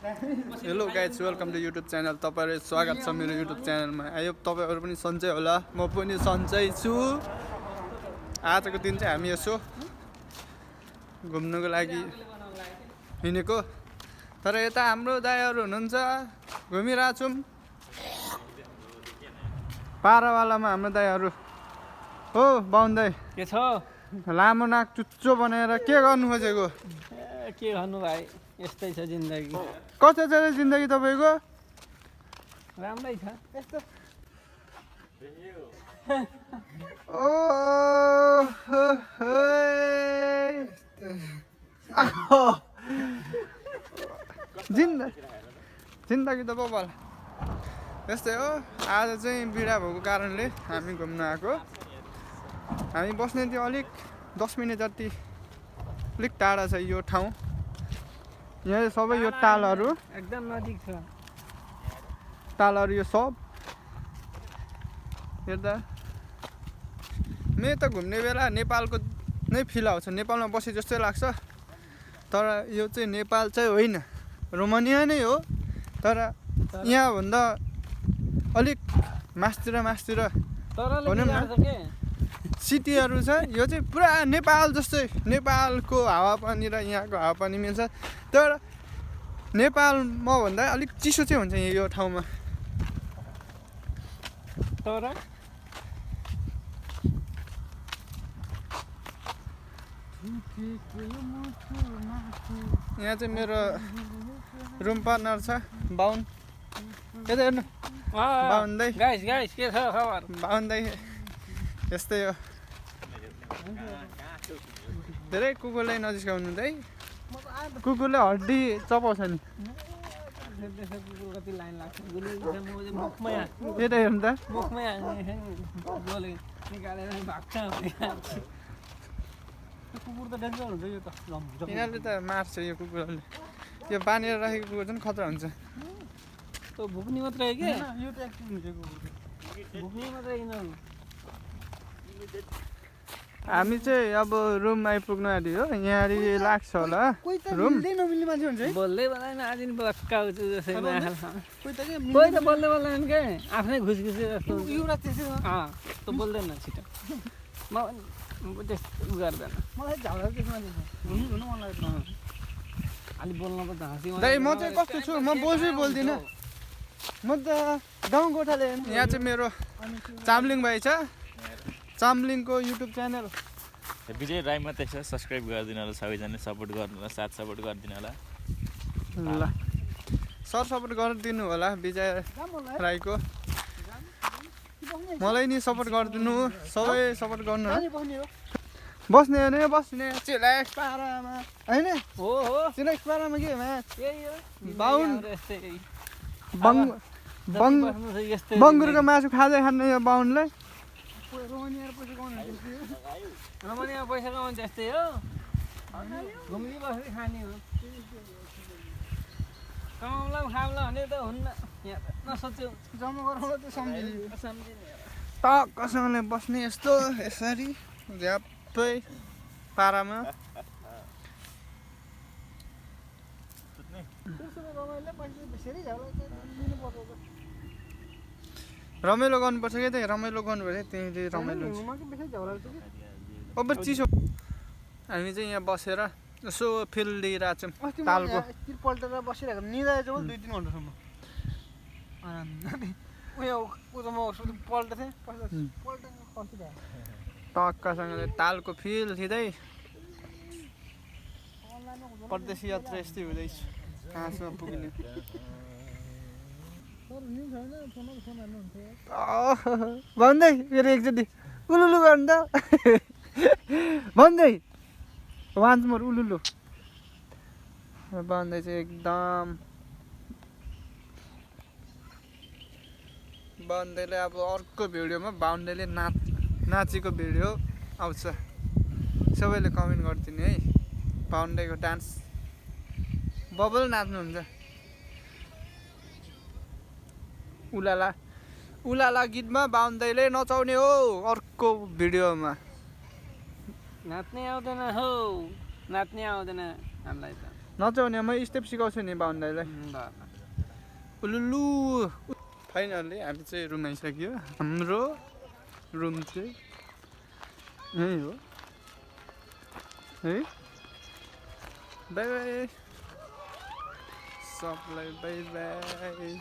hello guys welcome to YouTube channel तपाईँहरू स्वागत छ मेरो युट्युब च्यानलमा आयो तपाईँहरू पनि सन्चै होला म पनि सन्चै छु आजको दिन चाहिँ हामी यसो घुम्नुको लागि हिँडेको तर यता हाम्रो दाइहरू हुनुहुन्छ घुमिरहेछौँ पारावालामा हाम्रो दाइहरू हो बाहुन दाइ के छ लामो नाक चुच्चो बनाएर के गर्नु खोजेको के गर्नु भाइ यस्तै छ जिन्दगी कस्तो छ जिन्दगी तपाईँको राम्रै छ यस्तो जिन्दगी त बबाल यस्तै हो आज चाहिँ बिडा भएको कारणले हामी घुम्न आएको हामी बस्ने त्यो अलिक 10 मिनट जति अलिक टाढा छ यो ठाउँ यहाँ सबै यो तालहरू एकदम नजिक छ तालहरू यो सब हेर्दा मेरो त घुम्ने बेला नेपालको नै फिल आउँछ नेपालमा बसे जस्तै लाग्छ तर यो चाहिँ नेपाल चाहिँ होइन रोमानिया नै हो तर यहाँभन्दा अलिक मास्तिर भनौँ न सिटीहरू छ यो चाहिँ पुरा नेपाल जस्तै नेपालको हावापानी र यहाँको हावापानी मिल्छ तर नेपालमा भन्दा अलिक चिसो चाहिँ हुन्छ यो ठाउँमा तर यहाँ चाहिँ मेरो रुम पार्टनर छ बाहुन यता हेर्नु बाहुन दाइ गाइस के छ खबर बाहुन दाइ यस्तै हो धेरै कुकुरलाई नजिस्काउनु है कुकुरले हड्डी चपाउँछ नि कति लाइन लाग्छ मुखमै यता हेर्नु त मुखमै निकालेर भाग्छ कुकुर त डेन्जर हुन्छ यो त यिनीहरूले त मार्छ यो कुकुरहरूले यो बाँधेर राखेको कुकुर चाहिँ खतरा हुन्छ त्यो भुक्ने मात्रै हो कि यो त एक्टिभ हुन्छ भुक्ने मात्रै यिनीहरू हामी चाहिँ अब रुम आइपुग्नु आँट्यो हो यहाँनिर लाग्छ होला रुम बोल्दै बोल्दैन आज नि बक्का आउँछु जसरी कोही त बोल्दैन के आफ्नै घुसघुसे जस्तो त बोल्दैन छिटो म त्यस्तो उ गर्दैन मलाई झगडा त्यसमा हुनु मन लाग्छ अलि बोल्न पो हाँसी दाइ म चाहिँ कस्तो छु म बोल्दिनँ म त गाउँ गोठाले यहाँ चाहिँ मेरो चामलिङ भाइ छ चामलिङको युट्युब च्यानल विजय राई मात्रै छ सब्सक्राइब गरिदिनु होला सबैजना सपोर्ट गर्नु होला साथ सपोर्ट गरिदिनु होला ल सर सपोर्ट गरिदिनु होला विजय राईको मलाई नि सपोर्ट गरिदिनु सबै सपोर्ट गर्नु बस्ने हो नि बस्ने चिलाक्स पारामा होइन हो चिलाक्स पारामा के यही हो बाहुन यस्तै बङ्गुरको मासु खाँदै खानु यो बाहुनलाई रमणीमा पैसा कमाउनु त्यस्तै हो घुम्ने बस्दै खाने हो कमाउला खाउला भने त हुन्न यहाँ नसोच्यो जम्मा गराउला त सम्झिने टक्कसँगले बस्ने यस्तो यसरी झ्याप्पै पारामा रमाइलो गर्नुपर्छ क्या त्यही रमाइलो गर्नुपर्छ त्यही रमाइलो हुन्छ अब चिसो हामी चाहिँ यहाँ बसेर यसो फिल लिइरहेको छौँ तालको पल्टेर बसिरहेको निदाएछ 2-3 घन्टासम्म उयो पल्ट थिएँ टक्कसँगले तालको फिल लिँदै परदेशी यात्रा यस्तै हुँदैछ कहाँसम्म पुग्ने भन्दै फेरि एकचोटि उलुलु गर्नु त भन्दै वान्स मोर उलुलु भन्दै चाहिँ एकदम बाहुनदाइले अब अर्को भिडियोमा बाहुनदाइले नाचेको भिडियो आउँछ सबैले कमेन्ट गरिदिनु है बाहुनदाइको डान्स बबल नाच्नुहुन्छ उलाला गीतमा बाहुनदाइले नचाउने हो अर्को भिडियोमा नाच्नै आउँदैन हो नाच्नै आउँदैन हामीलाई त नचाउने म स्टेप सिकाउँछु नि बाहुन दाइलाई उलुलु फाइनल्ली हामी चाहिँ रुम आइसक्यो हाम्रो रुम चाहिँ यही हो है बाई बाई सबलाई बाई बाई